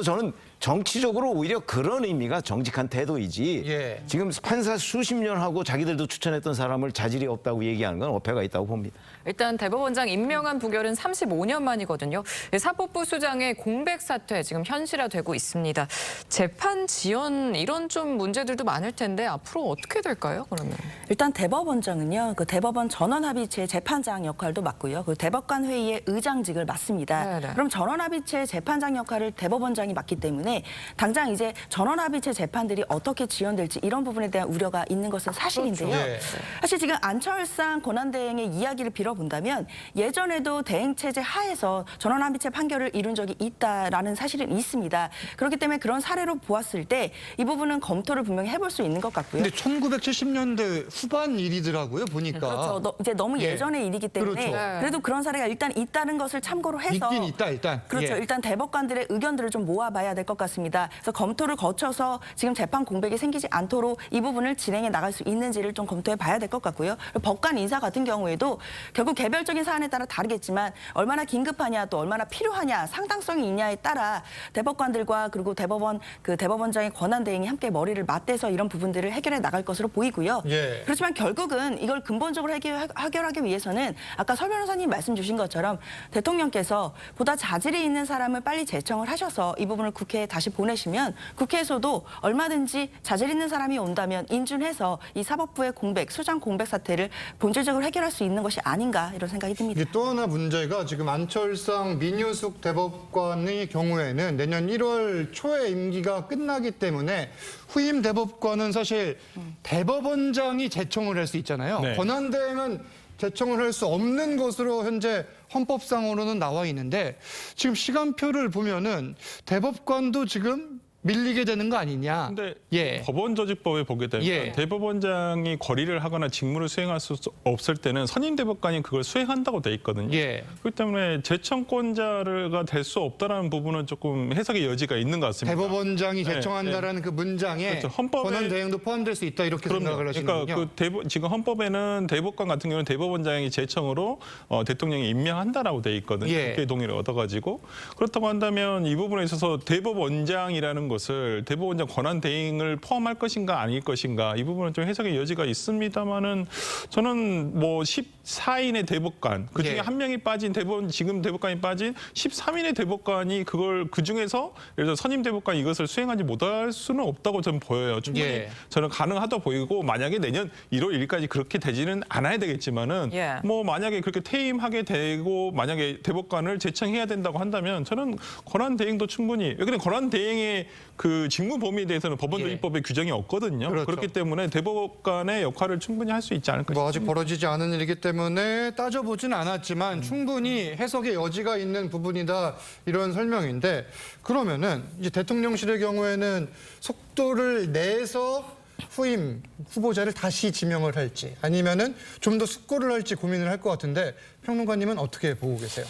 저는 정치적으로 오히려 그런 의미가 정직한 태도이지. 예. 지금 판사 수십 년 하고 자기들도 추천했던 사람을 자질이 없다고 얘기하는 건 어폐가 있다고 봅니다. 일단 대법원장 임명한 부결은 35년 만이거든요. 사법부 수장의 공백 사퇴 지금 현실화되고 있습니다. 재판 지연 이런 좀 문제들도 많을 텐데 앞으로 어떻게 될까요? 그러면 일단 대법원장은요, 그 대법원 전원합의체 재판장 역할도 맡고요, 그 대법관 회의의 의장직을 맡습니다. 네네. 그럼 전원합의체 재판장 역할을 대법원장이 맡기 때문에 당장 이제 전원합의체 재판들이 어떻게 지연될지 이런 부분에 대한 우려가 있는 것은 사실인데요. 그렇죠. 예. 사실 지금 안철상 권한대행의 이야기를 빌어본다면 예전에도 대행체제 하에서 전원합의체 판결을 이룬 적이 있다라는 사실은 있습니다. 그렇기 때문에 그런 사례로 보았을 때 이 부분은 검토를 분명히 해볼 수 있는 것 같고요. 근데 1970년대 후반 일이더라고요, 보니까. 그렇죠. 이제 너무 예. 예전의 일이기 때문에 그렇죠. 그래도 그런 사례가 일단 있다는 것을 참고로 해서 있긴 있다, 일단. 그렇죠. 예. 일단 대법관들의 의견들을 좀 모아봐야 될 것 같습니다. 그래서 검토를 거쳐서 지금 재판 공백이 생기지 않도록 이 부분을 진행해 나갈 수 있는지를 좀 검토해 봐야 될 것 같고요. 법관 인사 같은 경우에도 결국 개별적인 사안에 따라 다르겠지만 얼마나 긴급하냐 또 얼마나 필요하냐 상당성이 있냐에 따라 대법관들과 그리고 대법원장의 권한 대행이 함께 머리를 맞대서 이런 부분들을 해결해 나갈 것으로 보이고요. 예. 그렇지만 결국은 이걸 근본적으로 해결하기 위해서는 아까 서 변호사님 말씀 주신 것처럼 대통령께서 보다 자질이 있는 사람을 빨리 제청을 하셔서 이 부분을 국회에 다시 보내시면 국회에서도 얼마든지 자질 있는 사람이 온다면 인준해서 이 사법부의 공백, 수장 공백 사태를 본질적으로 해결할 수 있는 것이 아닌가 이런 생각이 듭니다. 이게 또 하나 문제가 지금 안철상 민유숙 대법관의 경우에는 내년 1월 초에 임기가 끝나기 때문에 후임 대법관은 사실 대법원장이 제청을 할 수 있잖아요. 네. 권한대행은 제청을 할 수 없는 것으로 현재 헌법상으로는 나와 있는데 지금 시간표를 보면은 대법관도 지금 밀리게 되는 거 아니냐. 근데 예. 법원조직법에 보게 되면 예. 대법원장이 거리를 하거나 직무를 수행할 수 없을 때는 선임 대법관이 그걸 수행한다고 돼 있거든요. 예. 그렇기 때문에 제청권자가 될 수 없다라는 부분은 조금 해석의 여지가 있는 것 같습니다. 대법원장이 네, 제청한다라는 그 문장에 그렇죠. 헌법에- 권한 대행도 포함될 수 있다 이렇게 생각을 하시는군요. 그러니까 지금 헌법에는 대법관 같은 경우는 대법원장이 제청으로 대통령이 임명한다라고 돼 있거든요. 예. 국회 동의를 얻어가지고 그렇다고 한다면 이 부분에 있어서 대법원장이라는 것을 대법원장 권한 대행을 포함할 것인가 아닐 것인가 이 부분은 좀 해석의 여지가 있습니다만은 저는 14인의 대법관 그 중에 예. 한 명이 빠진 지금 대법관이 빠진 13인의 대법관이 그걸 그 중에서 예를 들어 선임 대법관이 이것을 수행하지 못할 수는 없다고 저는 보여요. 충분히 예. 저는 가능하다 보이고 만약에 내년 1월 1일까지 그렇게 되지는 않아야 되겠지만은 예. 만약에 그렇게 퇴임하게 되고 만약에 대법관을 제청해야 된다고 한다면 저는 권한 대행도 충분히 근데 권한 대행의 그 직무 범위에 대해서는 법원조직법에 규정이 없거든요. 그렇죠. 그렇기 때문에 대법관의 역할을 충분히 할 수 있지 않을까 싶습니다. 아직 벌어지지 않은 일이기 때문에 따져보진 않았지만 충분히 해석의 여지가 있는 부분이다 이런 설명인데 그러면은 이제 대통령실의 경우에는 속도를 내서 후임 후보자를 다시 지명을 할지 아니면은 좀 더 숙고를 할지 고민을 할 것 같은데 평론가님은 어떻게 보고 계세요?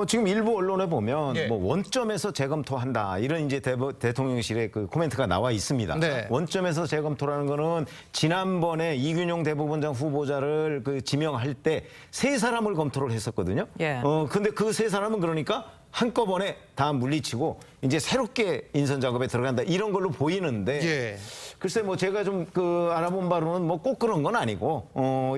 지금 일부 언론에 보면 예. 원점에서 재검토한다 이런 이제 대통령실의 그 코멘트가 나와 있습니다. 네. 원점에서 재검토라는 거는 지난번에 이균용 대법원장 후보자를 그 지명할 때 3사람을 검토를 했었거든요. 예. 근데 그 3사람은 그러니까 한꺼번에 다 물리치고 이제 새롭게 인선 작업에 들어간다 이런 걸로 보이는데 예. 글쎄 제가 좀 알아본 바로는 꼭 그런 건 아니고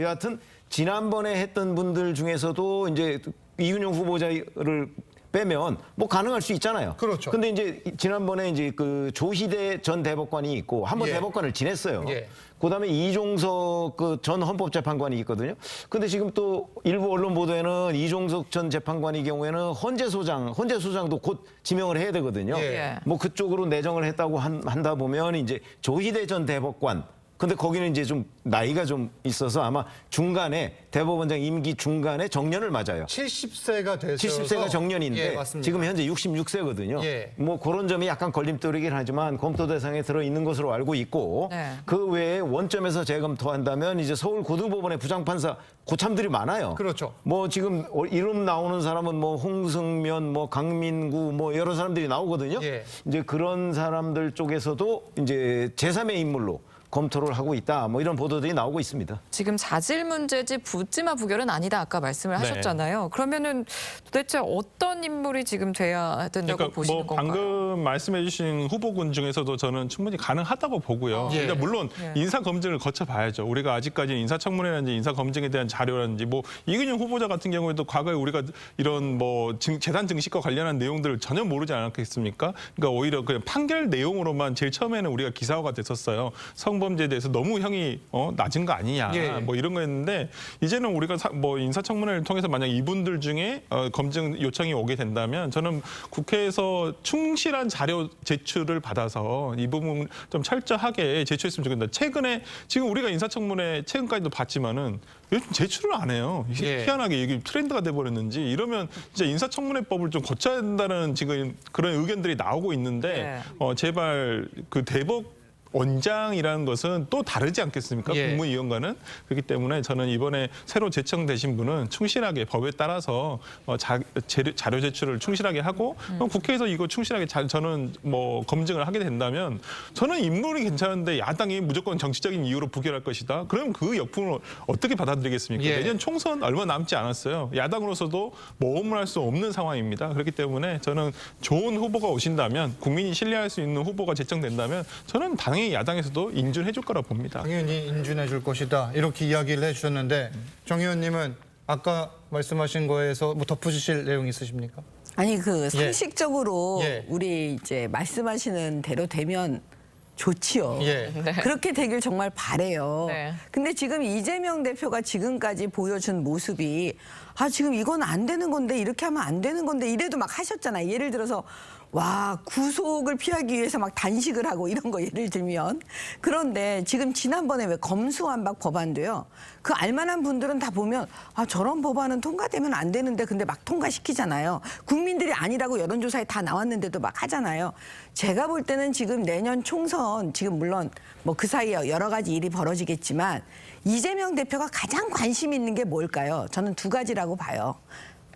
여하튼 지난번에 했던 분들 중에서도 이제 이균용 후보자를 빼면 뭐 가능할 수 있잖아요. 그렇죠. 근데 이제 지난번에 이제 그 조희대 전 대법관이 있고 한번 예. 대법관을 지냈어요. 예. 그다음에 이종석 그 전 헌법재판관이 있거든요. 근데 지금 또 일부 언론 보도에는 이종석 전 재판관의 경우에는 헌재소장도 곧 지명을 해야 되거든요. 예. 뭐 그쪽으로 내정을 했다고 한다 보면 이제 조희대 전 대법관. 근데 거기는 이제 좀 나이가 좀 있어서 아마 중간에 대법원장 임기 중간에 정년을 맞아요. 70세가 돼서 70세가 정년인데 예, 맞습니다. 지금 현재 66세거든요. 예. 뭐 그런 점이 약간 걸림돌이긴 하지만 검토 대상에 들어 있는 것으로 알고 있고 네. 그 외에 원점에서 재검토한다면 이제 서울고등법원의 부장판사 고참들이 많아요. 그렇죠. 뭐 지금 이름 나오는 사람은 뭐 홍승면, 뭐 강민구, 뭐 여러 사람들이 나오거든요. 예. 이제 그런 사람들 쪽에서도 이제 제3의 인물로 검토를 하고 있다. 뭐 이런 보도들이 나오고 있습니다. 지금 자질 문제지 묻지마 부결은 아니다 아까 말씀을 네. 하셨잖아요. 그러면은 도대체 어떤 인물이 지금 돼야 된다고 그러니까 보시는 뭐 건가요? 방금 말씀해주신 후보군 중에서도 저는 충분히 가능하다고 보고요. 예. 그러니까 물론 예. 인사 검증을 거쳐봐야죠. 우리가 아직까지 인사청문회라든지 인사 검증에 대한 자료라든지 뭐 이근영 후보자 같은 경우에도 과거에 우리가 이런 뭐 재산 증식과 관련한 내용들을 전혀 모르지 않았겠습니까? 그러니까 오히려 그냥 판결 내용으로만 제일 처음에는 우리가 기사화가 됐었어요. 성범죄에 대해서 너무 형이 낮은 거 아니냐 예. 뭐 이런 거였는데 이제는 우리가 뭐 인사청문회를 통해서 만약 이분들 중에 검증 요청이 오게 된다면 저는 국회에서 충실한 자료 제출을 받아서 이 부분 좀 철저하게 제출했으면 좋겠다. 최근에 지금 우리가 인사청문회 최근까지도 봤지만은 요즘 제출을 안 해요. 예. 희한하게 이게 트렌드가 돼버렸는지 이러면 진짜 인사청문회법을 좀 고쳐야 된다는 지금 그런 의견들이 나오고 있는데 제발 그 대법 원장이라는 것은 또 다르지 않겠습니까? 예. 국무위원과는. 그렇기 때문에 저는 이번에 새로 제청되신 분은 충실하게 법에 따라서 자료 제출을 충실하게 하고 국회에서 이거 충실하게 저는 뭐 검증을 하게 된다면 저는 인물이 괜찮은데 야당이 무조건 정치적인 이유로 부결할 것이다. 그럼 그 역풍을 어떻게 받아들이겠습니까? 예. 내년 총선 얼마 남지 않았어요. 야당으로서도 모험을 할 수 없는 상황입니다. 그렇기 때문에 저는 좋은 후보가 오신다면 국민이 신뢰할 수 있는 후보가 제청된다면 저는 당연히 야당에서도 인준해 줄 거라 봅니다. 당연히 인준해 줄 것이다. 이렇게 이야기를 해주셨는데 정 의원님은 아까 말씀하신 거에서 뭐 덧붙이실 내용 있으십니까? 아니 그 상식적으로 예. 우리 이제 말씀하시는 대로 되면 좋지요. 예. 그렇게 되길 정말 바래요. 네. 근데 지금 이재명 대표가 지금까지 보여준 모습이 지금 이건 안 되는 건데 이렇게 하면 안 되는 건데 이래도 막 하셨잖아요. 예를 들어서 와 구속을 피하기 위해서 막 단식을 하고 이런 거 예를 들면 그런데 지금 지난번에 왜 검수완박 법안도요. 그 알만한 분들은 다 보면 저런 법안은 통과되면 안 되는데 근데 막 통과시키잖아요. 국민들이 아니라고 여론조사에 다 나왔는데도 막 하잖아요. 제가 볼 때는 지금 내년 총선 지금 물론 뭐 그 사이에 여러 가지 일이 벌어지겠지만 이재명 대표가 가장 관심 있는 게 뭘까요? 저는 두 가지라고 봐요.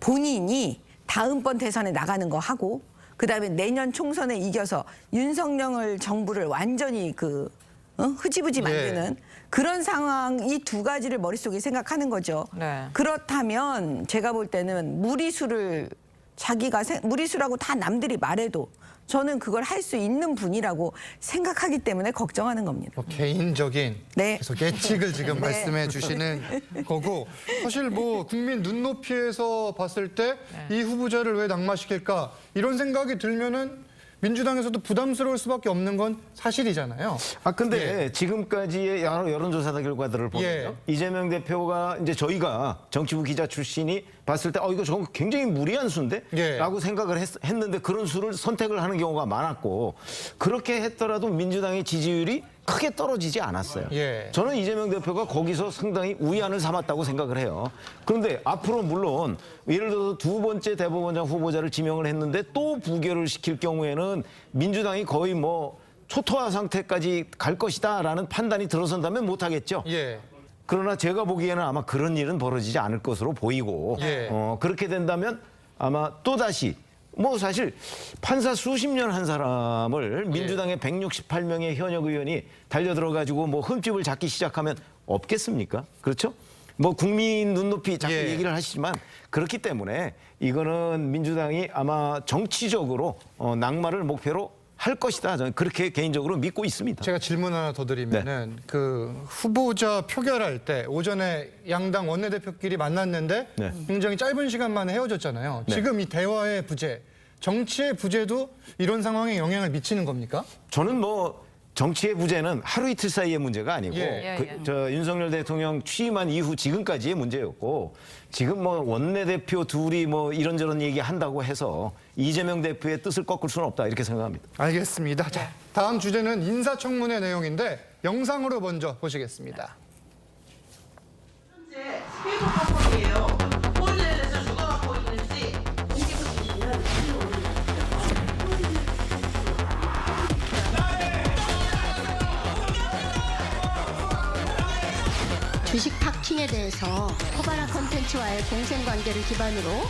본인이 다음번 대선에 나가는 거 하고 그다음에 내년 총선에 이겨서 윤석열 정부를 완전히 흐지부지 만드는 그런 상황 이 두 가지를 머릿속에 생각하는 거죠. 네. 그렇다면 제가 볼 때는 무리수라고 다 남들이 말해도 저는 그걸 할 수 있는 분이라고 생각하기 때문에 걱정하는 겁니다. 뭐 개인적인 네. 계속 예측을 지금 네. 말씀해 주시는 거고 사실 뭐 국민 눈높이에서 봤을 때 이 후보자를 왜 낙마시킬까 이런 생각이 들면은 민주당에서도 부담스러울 수밖에 없는 건 사실이잖아요. 근데 지금까지의 여러 여론조사 결과들을 보면요. 이재명 대표가 이제 저희가 정치부 기자 출신이 봤을 때 이거 저거 굉장히 무리한 수인데? 라고 생각을 했는데 그런 수를 선택을 하는 경우가 많았고 그렇게 했더라도 민주당의 지지율이 크게 떨어지지 않았어요. 저는 이재명 대표가 거기서 상당히 우위안을 삼았다고 생각을 해요. 그런데 앞으로 물론 예를 들어서 두 번째 대법원장 후보자를 지명을 했는데 또 부결을 시킬 경우에는 민주당이 거의 뭐 초토화 상태까지 갈 것이다라는 판단이 들어선다면 못하겠죠. 그러나 제가 보기에는 아마 그런 일은 벌어지지 않을 것으로 보이고 그렇게 된다면 아마 또다시 뭐 사실 판사 수십 년 한 사람을 민주당의 168명의 현역 의원이 달려들어가지고 뭐 흠집을 잡기 시작하면 없겠습니까? 그렇죠? 뭐 국민 눈높이 자꾸 얘기를 하시지만 그렇기 때문에 이거는 민주당이 아마 정치적으로 낙마를 목표로 할 것이다. 저는 그렇게 개인적으로 믿고 있습니다. 제가 질문 하나 더 드리면은 그 후보자 표결할 때 오전에 양당 원내대표끼리 만났는데 네. 굉장히 짧은 시간 만에 헤어졌잖아요. 네. 지금 이 대화의 부재, 정치의 부재도 이런 상황에 영향을 미치는 겁니까? 저는 뭐 정치의 부재는 하루 이틀 사이의 문제가 아니고 예. 저 윤석열 대통령 취임한 이후 지금까지의 문제였고 지금 뭐 원내대표 둘이 뭐 이런저런 얘기한다고 해서 이재명 대표의 뜻을 꺾을 수는 없다 이렇게 생각합니다. 알겠습니다. 자, 다음 주제는 인사청문회 내용인데 영상으로 먼저 보시겠습니다. 현재 스피커 합법이에요. 후보자에 대해서 누가 갖고 있는지 주식 파킹에 대해서 코바나 컨텐츠와의 공생관계를 기반으로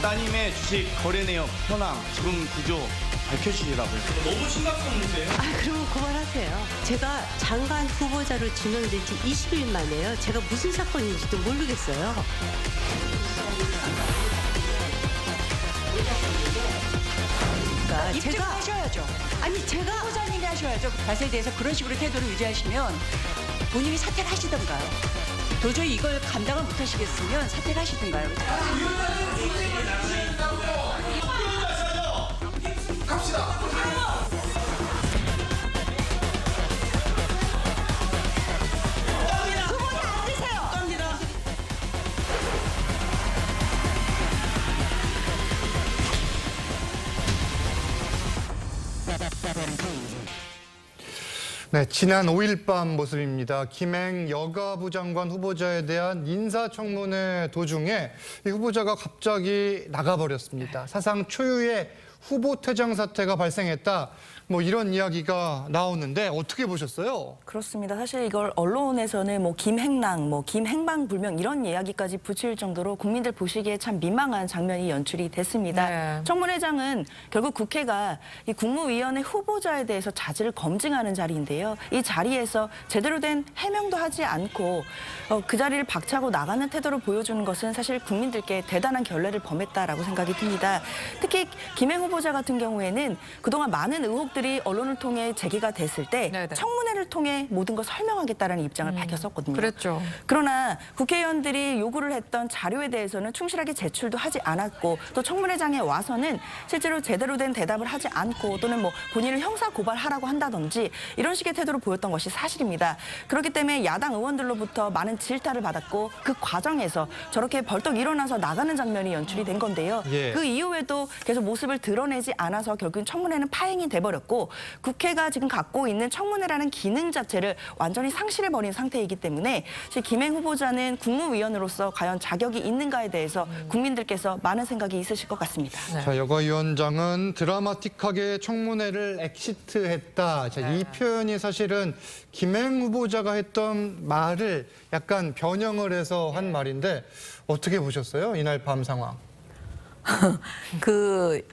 따님의 주식 거래 내역, 현황, 지분 구조 밝혀주시라고요. 너무 심각한 문제예요. 그러면 그만하세요. 제가 장관 후보자로 지명된 지 20일 만에요. 제가 무슨 사건인지도 모르겠어요. 제가 하셔야죠. 아니 제가 후보자님이 하셔야죠. 밭에 대해서 그런 식으로 태도를 유지하시면 본인이 사퇴를 하시던가요. 도저히 이걸 감당을 못 하시겠으면 사퇴를 하시던가요. 네, 지난 5일 밤 모습입니다. 김행 여가부 장관 후보자에 대한 인사청문회 도중에 이 후보자가 갑자기 나가버렸습니다. 사상 초유의 후보 퇴장 사태가 발생했다. 뭐 이런 이야기가 나오는데 어떻게 보셨어요? 그렇습니다. 사실 이걸 언론에서는 뭐 김행랑, 뭐 김행방불명 이런 이야기까지 붙일 정도로 국민들 보시기에 참 민망한 장면이 연출이 됐습니다. 네. 청문회장은 결국 국회가 이 국무위원회 후보자에 대해서 자질을 검증하는 자리인데요. 이 자리에서 제대로 된 해명도 하지 않고 그 자리를 박차고 나가는 태도를 보여주는 것은 사실 국민들께 대단한 결례를 범했다라고 생각이 듭니다. 특히 김행 후보자 같은 경우에는 그동안 많은 의혹들이 언론을 통해 제기가 됐을 때 네네. 청문회를 통해 모든 걸 설명하겠다라는 입장을 밝혔었거든요. 그랬죠. 그러나 국회의원들이 요구를 했던 자료에 대해서는 충실하게 제출도 하지 않았고 또 청문회장에 와서는 실제로 제대로 된 대답을 하지 않고 또는 뭐 본인을 형사 고발하라고 한다든지 이런 식의 태도를 보였던 것이 사실입니다. 그렇기 때문에 야당 의원들로부터 많은 질타를 받았고 그 과정에서 저렇게 벌떡 일어나서 나가는 장면이 연출이 된 건데요. 예. 그 이후에도 계속 모습을 드러내지 않아서 결국은 청문회는 파행이 돼버렸고 국회가 지금 갖고 있는 청문회라는 기능 자체를 완전히 상실해버린 상태이기 때문에 김행 후보자는 국무위원으로서 과연 자격이 있는가에 대해서 국민들께서 많은 생각이 있으실 것 같습니다. 자, 여가위원장은 드라마틱하게 청문회를 엑시트했다. 자, 이 표현이 사실은 김행 후보자가 했던 말을 약간 변형을 해서 한 말인데 어떻게 보셨어요? 이날 밤 상황.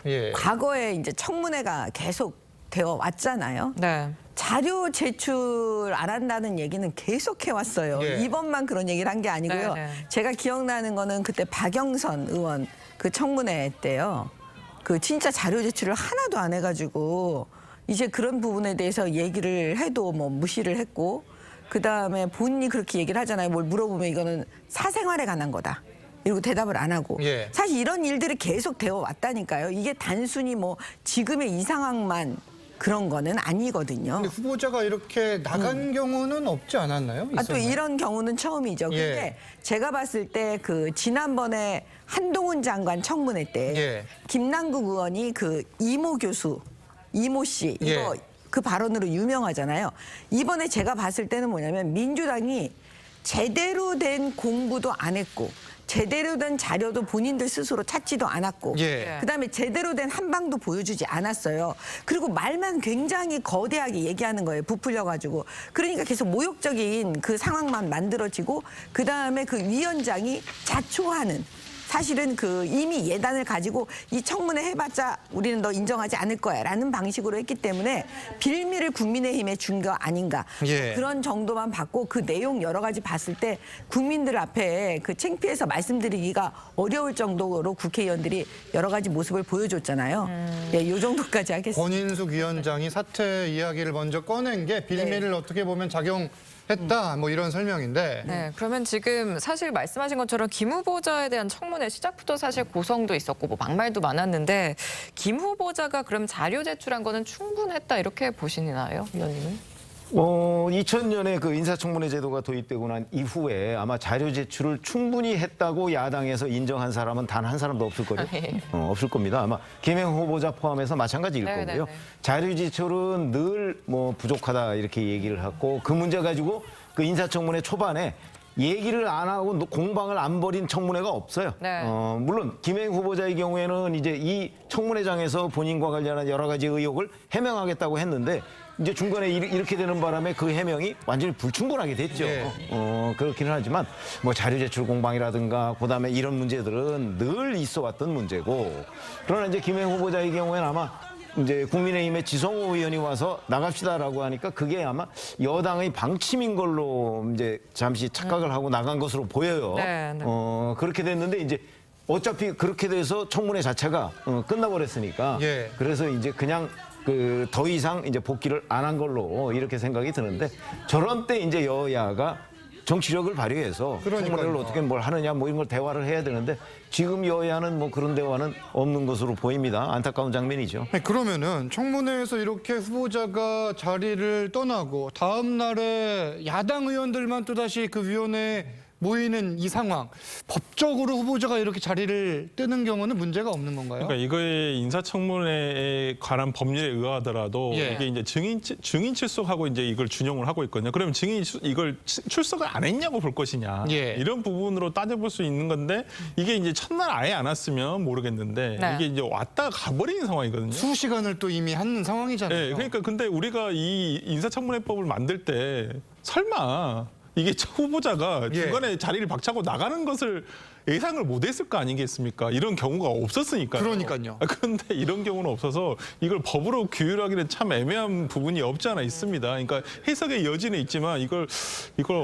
예. 과거에 이제 청문회가 계속 되어 왔잖아요. 네. 자료 제출 안 한다는 얘기는 계속 해왔어요. 예. 이번만 그런 얘기를 한 게 아니고요. 네. 제가 기억나는 거는 그때 박영선 의원 그 청문회 때요. 그 진짜 자료 제출을 하나도 안 해가지고 이제 그런 부분에 대해서 얘기를 해도 뭐 무시를 했고 그다음에 본인이 그렇게 얘기를 하잖아요. 뭘 물어보면 이거는 사생활에 관한 거다. 이러고 대답을 안 하고. 예. 사실 이런 일들이 계속 되어 왔다니까요. 이게 단순히 뭐 지금의 이 상황만 그런 거는 아니거든요. 근데 후보자가 이렇게 나간 경우는 없지 않았나요? 또 있었나요? 이런 경우는 처음이죠. 예. 근데 제가 봤을 때 그 지난번에 한동훈 장관 청문회 때 예. 김남국 의원이 그 이모 교수, 이모 씨 이거 예. 그 발언으로 유명하잖아요. 이번에 제가 봤을 때는 뭐냐면 민주당이 제대로 된 공부도 안 했고 제대로 된 자료도 본인들 스스로 찾지도 않았고 예. 그다음에 제대로 된 한방도 보여주지 않았어요. 그리고 말만 굉장히 거대하게 얘기하는 거예요. 부풀려가지고. 그러니까 계속 모욕적인 그 상황만 만들어지고 그다음에 그 위원장이 자초하는 사실은 그 이미 예단을 가지고 이 청문회 해봤자 우리는 너 인정하지 않을 거야라는 방식으로 했기 때문에 빌미를 국민의힘에 준 거 아닌가. 예. 그런 정도만 받고 그 내용 여러 가지 봤을 때 국민들 앞에 그 창피해서 말씀드리기가 어려울 정도로 국회의원들이 여러 가지 모습을 보여줬잖아요. 예, 이 정도까지 하겠습니다. 권인숙 위원장이 사퇴 이야기를 먼저 꺼낸 게 빌미를 어떻게 보면 작용했다 뭐 이런 설명인데. 네, 그러면 지금 사실 말씀하신 것처럼 김 후보자에 대한 청문회 시작부터 사실 고성도 있었고 뭐 막말도 많았는데 김 후보자가 그럼 자료 제출한 거는 충분했다 이렇게 보시나요, 위원님은? 2000년에 그 인사청문회 제도가 도입되고 난 이후에 아마 자료 제출을 충분히 했다고 야당에서 인정한 사람은 단 한 사람도 없을 거예요. 예. 없을 겁니다. 아마 김행 후보자 포함해서 마찬가지일 네, 거고요. 네, 네. 자료 제출은 늘 뭐 부족하다 이렇게 얘기를 하고 그 문제 가지고 그 인사청문회 초반에 얘기를 안 하고 공방을 안 벌인 청문회가 없어요. 네. 물론 김행 후보자의 경우에는 이제 이 청문회장에서 본인과 관련한 여러 가지 의혹을 해명하겠다고 했는데 이제 중간에 이렇게 되는 바람에 그 해명이 완전히 불충분하게 됐죠. 예. 그렇기는 하지만 뭐 자료 제출 공방이라든가 그다음에 이런 문제들은 늘 있어 왔던 문제고 그러나 이제 김행 후보자의 경우에는 아마 이제 국민의힘의 지성호 의원이 와서 나갑시다라고 하니까 그게 아마 여당의 방침인 걸로 이제 잠시 착각을 하고 나간 것으로 보여요. 네, 네. 그렇게 됐는데 이제 어차피 그렇게 돼서 청문회 자체가 끝나버렸으니까 예. 그래서 이제 그냥 그 더 이상 이제 복귀를 안 한 걸로 이렇게 생각이 드는데 저런 때 이제 여야가 정치력을 발휘해서 그러니까요. 청문회를 어떻게 뭘 하느냐 뭐 이런 걸 대화를 해야 되는데 지금 여야는 뭐 그런 대화는 없는 것으로 보입니다. 안타까운 장면이죠. 네, 그러면은 청문회에서 이렇게 후보자가 자리를 떠나고 다음 날에 야당 의원들만 또다시 그 위원회에 모이는 이 상황, 법적으로 후보자가 이렇게 자리를 뜨는 경우는 문제가 없는 건가요? 그러니까 이거의 인사청문회에 관한 법률에 의하더라도 예. 이게 이제 증인 출석하고 이제 이걸 준용을 하고 있거든요. 그러면 증인이 이걸 출석을 안 했냐고 볼 것이냐 예. 이런 부분으로 따져볼 수 있는 건데 이게 이제 첫날 아예 안 왔으면 모르겠는데 네. 이게 이제 왔다가 가버리는 상황이거든요. 수시간을 또 이미 한 상황이잖아요. 네, 그러니까 근데 우리가 이 인사청문회법을 만들 때 설마 이게 후보자가 예. 중간에 자리를 박차고 나가는 것을 예상을 못했을 거 아니겠습니까? 이런 경우가 없었으니까요. 그러니까요. 그런데 이런 경우는 없어서 이걸 법으로 규율하기는 참 애매한 부분이 없지 않아 있습니다. 그러니까 해석의 여지는 있지만 이걸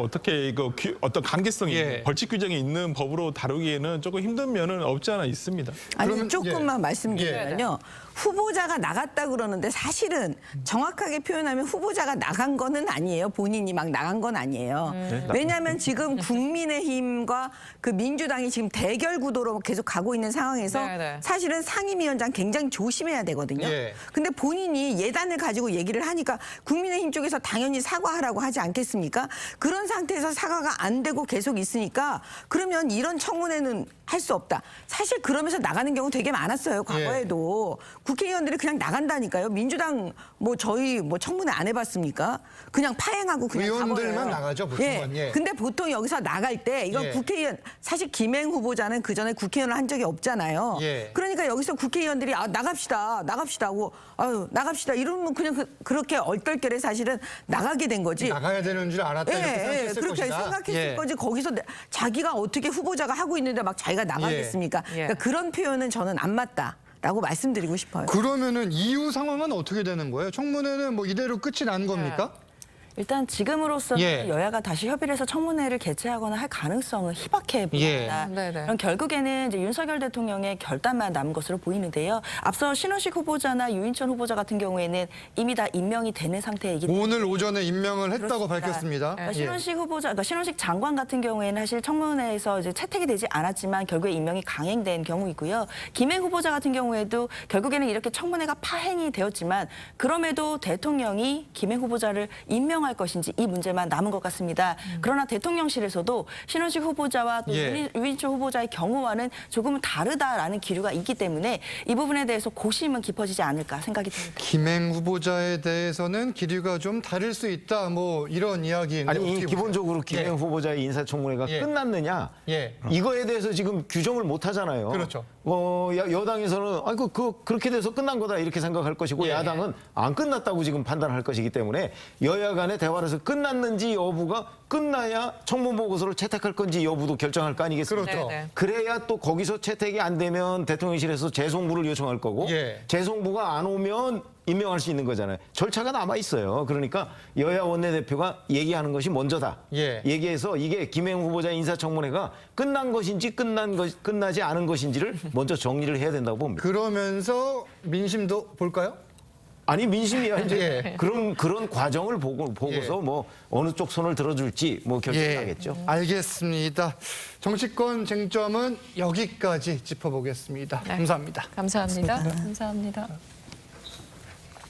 어떻게 어떤 관계성이 예. 벌칙 규정이 있는 법으로 다루기에는 조금 힘든 면은 없지 않아 있습니다. 아니 그러면, 조금만 예. 말씀드리면요. 후보자가 나갔다 그러는데 사실은 정확하게 표현하면 후보자가 나간 거는 아니에요. 본인이 막 나간 건 아니에요. 왜냐하면 지금 국민의힘과 그 민주당이 지금 대결 구도로 계속 가고 있는 상황에서 네네. 사실은 상임위원장 굉장히 조심해야 되거든요. 예. 근데 본인이 예단을 가지고 얘기를 하니까 국민의힘 쪽에서 당연히 사과하라고 하지 않겠습니까? 그런 상태에서 사과가 안 되고 계속 있으니까 그러면 이런 청문회는 할 수 없다. 사실 그러면서 나가는 경우 되게 많았어요. 과거에도. 국회의원들이 그냥 나간다니까요. 민주당 뭐 저희 뭐 청문회 안 해봤습니까? 그냥 파행하고 그냥 의원들만 가버려요. 나가죠, 보통은. 예. 근데 보통 여기서 나갈 때 이건 예. 국회의원 사실 김행 후보자는 그 전에 국회의원을 한 적이 없잖아요. 예. 그러니까 여기서 국회의원들이 나갑시다 하고 나갑시다 이러면 그냥 그렇게 얼떨결에 사실은 나가게 된 거지. 나가야 되는 줄 알았다 이렇게 생각했을 그렇게 것이다. 생각했을 예. 거지. 거기서 자기가 어떻게 후보자가 하고 있는데 막 자기가 나가겠습니까? 예. 그러니까 그런 표현은 저는 안 맞다라고 말씀드리고 싶어요. 그러면은 이후 상황은 어떻게 되는 거예요? 청문회는 뭐 이대로 끝이 난 겁니까? 일단 지금으로서는 예. 여야가 다시 협의를 해서 청문회를 개최하거나 할 가능성은 희박해 보입니다. 예. 네네. 그럼 결국에는 이제 윤석열 대통령의 결단만 남은 것으로 보이는데요. 앞서 신원식 후보자나 유인천 후보자 같은 경우에는 이미 다 임명이 되는 상태이기 때문에 오늘 오전에 임명을 했다고 그렇습니다. 밝혔습니다. 그러니까 예. 신원식 후보자, 그러니까 신원식 장관 같은 경우에는 사실 청문회에서 이제 채택이 되지 않았지만 결국에 임명이 강행된 경우이고요. 김행 후보자 같은 경우에도 결국에는 이렇게 청문회가 파행이 되었지만 그럼에도 대통령이 김행 후보자를 임명할 것인지 이 문제만 남은 것 같습니다. 그러나 대통령실에서도 신원식 후보자와 또 예. 유인철 후보자의 경우와는 조금은 다르다라는 기류가 있기 때문에 이 부분에 대해서 고심은 깊어지지 않을까 생각이 듭니다. 김행 후보자에 대해서는 기류가 좀 다를 수 있다. 뭐 이런 이야기인데 아니 어떻게 기본적으로 김행 예. 후보자의 인사청문회가 예. 끝났느냐 예. 이거에 대해서 지금 규정을 못 하잖아요. 그렇죠. 여당에서는 그렇게 돼서 끝난 거다 이렇게 생각할 것이고 예. 야당은 안 끝났다고 지금 판단할 것이기 때문에 여야 간에 간의 대화를 해서 끝났는지 여부가 끝나야 청문 보고서를 채택할 건지 여부도 결정할 거 아니겠습니까? 그렇죠. 네네. 그래야 또 거기서 채택이 안 되면 대통령실에서 재송부를 요청할 거고 예. 재송부가 안 오면 임명할 수 있는 거잖아요. 절차가 남아 있어요. 그러니까 여야 원내대표가 얘기하는 것이 먼저다. 예. 얘기해서 이게 김행 후보자 인사청문회가 끝난 것인지 끝나지 않은 것인지를 먼저 정리를 해야 된다고 봅니다. 그러면서 민심도 볼까요? 아니 민심이야 이제 예. 그런 과정을 보고서 예. 뭐 어느 쪽 손을 들어줄지 뭐 결정하겠죠. 알겠습니다. 정치권 쟁점은 여기까지 짚어보겠습니다. 감사합니다. 감사합니다. 감사합니다.